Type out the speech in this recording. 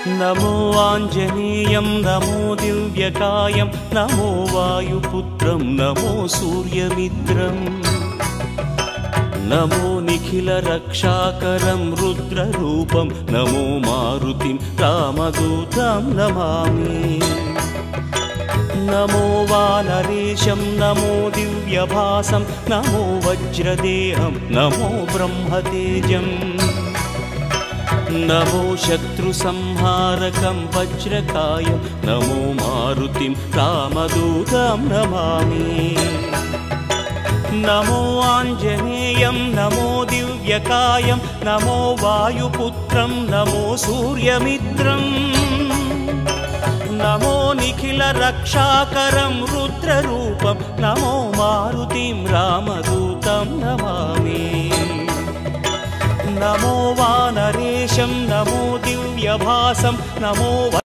नमो आञ्जनेयं नमो दिव्यकायं नमो वायुपुत्रं नमो सूर्यमित्रम् नमो निखिलरक्षाकरं रुद्ररूपं नमो मारुतिं रामदूतं Namami नमो वानरेशं नमो दिव्यभासं नमो वज्रदेहं नमो ब्रह्मतेजम् नमो शत्रुसंहारकं वज्रकायं नमो मारुतिं रामदूतं Namami नमो आञ्जनेयं नमो दिव्यकायं नमो वायुपुत्रं नमो सूर्यमित्रम् नमो निखिलरक्षाकरं रुद्ररूपं नमो मारुतिं रामदूतं Namami नमो वानरेशं नमो दिव्यभासं नमो